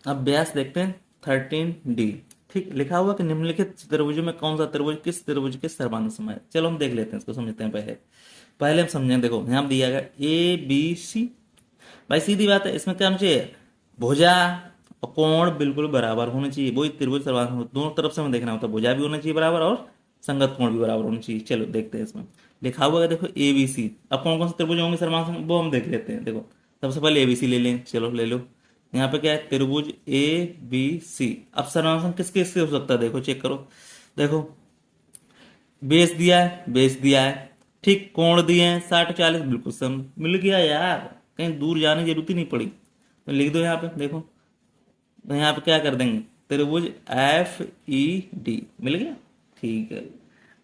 अब व्यास देखते हैं 13D। ठीक, लिखा हुआ कि निम्नलिखित त्रिभुज में कौन सा त्रिभुज किस त्रिभुज के सर्वांग सम है। चलो हम देख लेते हैं, इसको समझते हैं। पहले पहले हम समझें। देखो यहाँ पे दिया गया ABC। भाई सीधी बात है, इसमें क्या होना चाहिए? भुजा और कोण बिल्कुल बराबर होने चाहिए, वही त्रिभुज सर्वांग। दोनों तरफ से हमें देखना होता है, भुजा भी होना चाहिए बराबर और संगत कोण भी बराबर होना चाहिए। चलो देखते हैं, इसमें लिखा हुआ है देखो ABC। अब कौन कौन से त्रिभुज होंगे सर्वांग वो हम देख लेते हैं। देखो सबसे पहले ABC ले लें, चलो ले लो। यहाँ पे क्या है? त्रिभुज ABC। अब सर्वांग किसके किसके हो सकता है? देखो चेक करो। देखो बेस दिया है, बेस दिया है। ठीक, कोण दिए हैं 60 40, बिल्कुल सम मिल गया यार। कहीं दूर जाने की जरूरत ही नहीं पड़ी। तो लिख दो यहाँ पे। देखो तो यहाँ पे क्या कर देंगे? त्रिभुज FED मिल गया। ठीक है।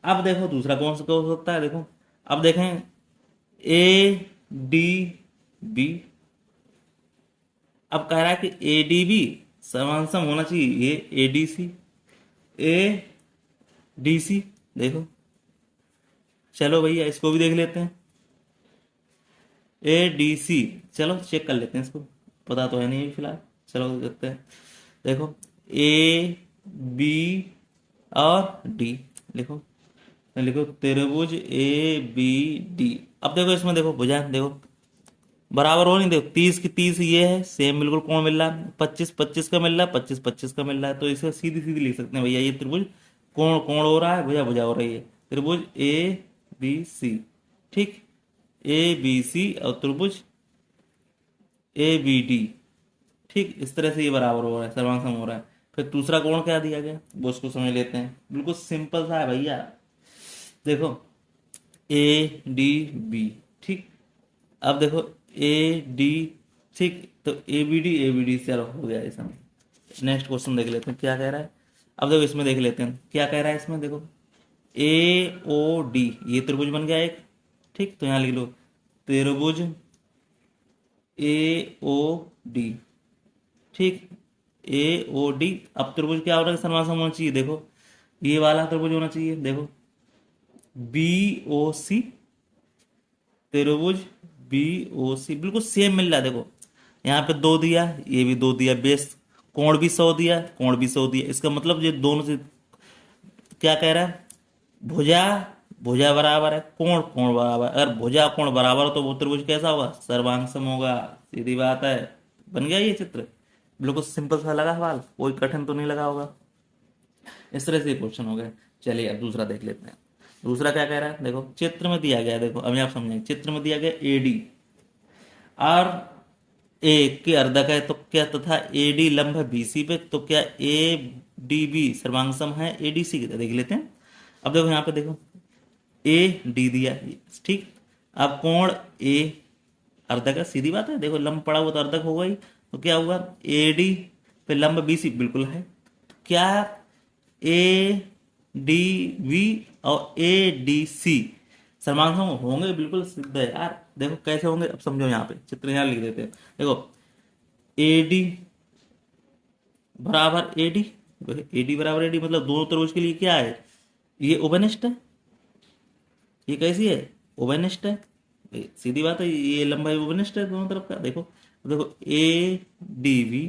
अब देखो दूसरा कौन सा हो सकता है? देखो अब देखें ADB। अब कह रहा है कि ADB समांसम होना चाहिए ये ADC। ADC देखो, चलो भैया इसको भी देख लेते हैं। ADC, चलो चेक कर लेते हैं इसको। पता तो है नहीं फिलहाल, चलो देखते हैं। देखो AB और D लिखो। लिखो त्रिभुज ABD। अब देखो इसमें देखो भुजा देखो बराबर हो नहीं। देखो 30 की 30 ये है सेम, बिल्कुल कोण मिल रहा है। 25 25 का मिल रहा है, 25 25 का मिल रहा है। तो इसे सीधी सीधी लिख सकते हैं भैया, ये त्रिभुज कोण कोण हो रहा है, भुजा भुजा हो रही है। त्रिभुज ABC। ठीक, ABC और त्रिभुज ABD। ठीक, इस तरह से ये बराबर हो रहा है, सर्वांग सम हो रहा है। फिर दूसरा कोण क्या दिया गया वो उसको समझ लेते हैं। बिल्कुल सिंपल सा है भैया। देखो ADB। ठीक, अब देखो AD। ठीक, तो ABD चलो हो गया ये समय। नेक्स्ट क्वेश्चन देख लेते हैं क्या कह रहा है। अब देखो इसमें देख लेते हैं क्या कह रहा है। इसमें देखो AOD, ये त्रिभुज बन गया एक। ठीक, तो यहाँ लिख लो त्रिभुज AOD। ठीक, AOD। अब त्रिभुज क्या हो रहा है? सर्वांग होना चाहिए। देखो ये वाला त्रिभुज होना चाहिए। देखो BOC। त्रिभुज BOC बिल्कुल सेम मिल रहा है। देखो यहाँ पे 2 दिया, ये भी 2 दिया, बेस कोण भी 100 दिया, कोण भी 100 दिया। इसका मतलब ये दोनों से क्या कह रहा है? भुजा भुजा बराबर है, कोण कोण बराबर है। अगर भुजा कोण बराबर हो तो वो त्रिभुज कैसा होगा? सर्वांगसम होगा। सीधी बात है, बन गया ये चित्र। बिल्कुल सिंपल सा लगा सवाल, कोई कठिन तो नहीं लगा होगा। इस तरह से क्वेश्चन हो गए। चलिए अब दूसरा देख लेते हैं। दूसरा क्या कह रहा है? देखो चित्र में दिया गया है, देखो अभी आप समझेंगे। चित्र में दिया गया AD और ए के अर्धक है तो क्या, तथा AD लंब है BC पे, तो क्या ADB सर्वांग है ADC की? देख लेते हैं। अब देखो यहाँ पे देखो AD दिया है, ठीक। अब कोण A अर्धक है, सीधी बात है। देखो लंब पड़ा हुआ तो अर्धक होगा ही। तो क्या हुआ? AD पे लंब BC बिल्कुल है। क्या ADB और ADC सर्वांग होंगे? बिल्कुल सिद्ध है यार। देखो कैसे होंगे, अब समझो। यहाँ पे चित्र यहाँ लिख देते हैं। देखो AD बराबर AD। AD बराबर AD मतलब दोनों त्रिभुज के लिए क्या है? ये ओबेनिस्ट है। ये कैसी है? ओबेनिस्ट है। सीधी बात है, ये लंबाई ओबेनिस्ट है दोनों तरफ का। देखो देखो ADB।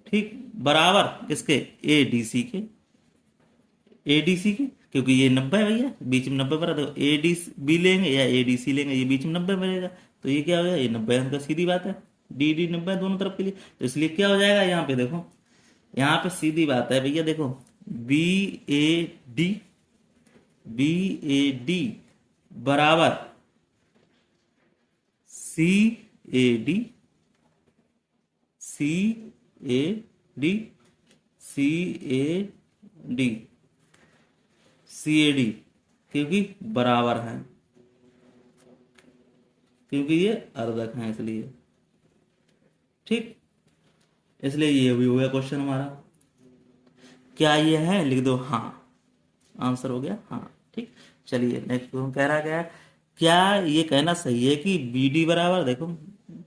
ठीक, बराबर किसके? ADC के। ADC के, क्योंकि ये 90 है भैया, बीच में 90 पर। देखो ADB लेंगे या ADC लेंगे, ये बीच में 90 मिलेगा। तो ये क्या हो गया? ये 90 अंक का, सीधी बात है। DD 90 दोनों तरफ के लिए, तो इसलिए क्या हो जाएगा यहाँ पे? देखो यहाँ पे सीधी बात है भैया। देखो BAD BAD बराबर CAD CAD CAD CAD, क्योंकि बराबर है, क्योंकि ये अर्धक है इसलिए। ठीक, इसलिए ये भी हो गया क्वेश्चन हमारा। क्या ये है? लिख दो हाँ। आंसर हो गया हाँ। ठीक, चलिए नेक्स्ट क्वेश्चन कह रहा क्या है? क्या ये कहना सही है कि BD बराबर, देखो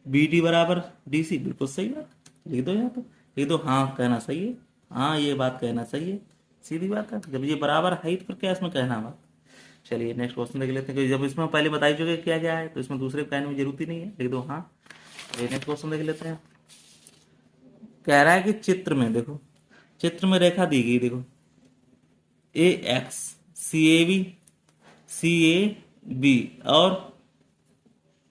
BD बराबर DC? बिल्कुल सही बात, लिख दो यहाँ पे। लिख दो हाँ, कहना सही है। हाँ ये बात कहना सही है, सीधी बात है। जब ये बराबर है तो फिर क्या इसमें कहना बात। चलिए नेक्स्ट क्वेश्चन देख लेते हैं, क्योंकि जब इसमें पहले बता ही चुके क्या क्या है, तो इसमें दूसरे कहने में जरूरत ही नहीं है। लिख दो हाँ। नेक्स्ट क्वेश्चन देख लेते हैं। कह रहा है कि चित्र में देखो, चित्र में रेखा दी गई देखो, ए एक्स, सी ए बी और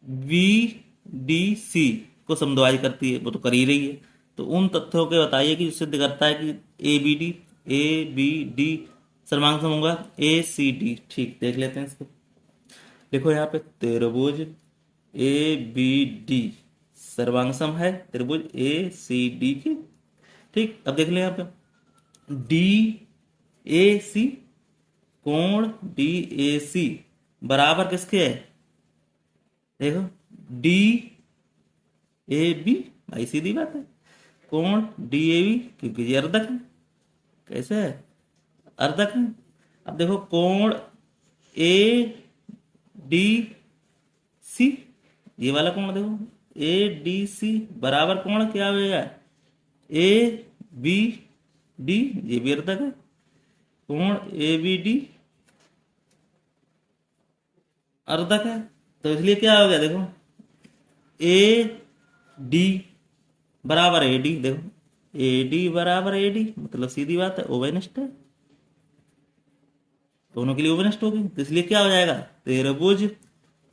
बी डी सी को समद्वाय करती है, वो तो कर ही रही है। तो उन तथ्यों के बताइए कि जो सिद्ध करता है कि ए बी डी सर्वांग सम होगा ए सी डी। ठीक, देख लेते हैं इसको। देखो यहाँ पे त्रिभुज ए बी डी सर्वांग सम है त्रिभुज ए सी डी की। ठीक, अब देख लें यहाँ पे डी ए सी, कोण डी ए सी बराबर किसके है, देखो डी ए बी, भाई सीधी बात है, कोण डी ए बी, क्योंकि ये अर्धक है। कैसे है, अर्धक है। अब देखो कोण ए डी सी, ये वाला कोण देखो ए डी सी बराबर कोण क्या होगा, ए बी डी, ये भी अर्धक है। कोण ए बी डी अर्धक है, तो इसलिए क्या हो गया देखो ए डी बराबर ए डी, देखो ए डी बराबर ए डी, मतलब सीधी बात है ओवेनिष्ट है, दोनों के लिए ओवेनिष्ट होगी। तो इसलिए क्या हो जाएगा, त्रिभुज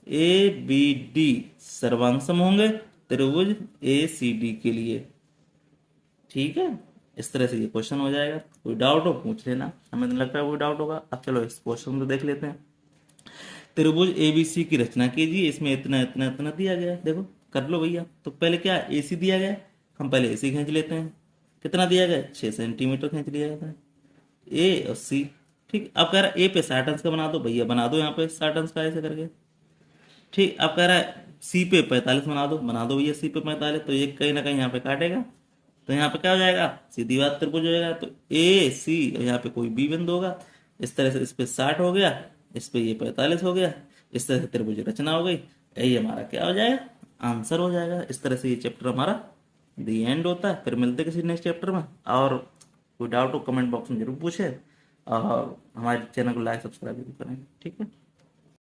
ए बी डी सर्वांग सम होंगे त्रिभुज ए सी डी के लिए। ठीक है, इस तरह से ये क्वेश्चन हो जाएगा। कोई डाउट हो पूछ लेना, हमें नहीं लगता है कोई डाउट होगा। अब चलो इस क्वेश्चन को देख लेते हैं। त्रिभुज एबीसी की रचना कीजिए, इसमें इतना इतना इतना दिया गया है, देखो कर लो भैया। तो पहले क्या एसी दिया गया है, हम पहले एसी खींच लेते हैं। कितना दिया गया, 6 सेंटीमीटर खींच लिया जाता है, ए और सी। ठीक, अब कह रहा है ए पे 60 अंश का बना दो, भैया बना दो यहाँ पे 60 अंश का ऐसे करके। ठीक, अब कह रहा है सी पे 45 बना दो भैया सी पे 45। तो ये कहीं ना कहीं यहाँ पे काटेगा, तो यहाँ पे क्या हो जाएगा, सीधी बात त्रिभुज हो जाएगा। तो ए सी, यहाँ पे कोई बी बिंदु होगा। इस तरह से इस पे 60 हो गया, इस पे ये 45 हो गया, इस तरह से त्रिभुज रचना हो गई। यही हमारा क्या हो जाएगा, आंसर हो जाएगा। इस तरह से ये चैप्टर हमारा दी एंड होता है। फिर मिलते हैं किसी नेक्स्ट चैप्टर में। और कोई डाउट हो कमेंट बॉक्स में जरूर पूछे, और हमारे चैनल को लाइक सब्सक्राइब भी करें। ठीक है।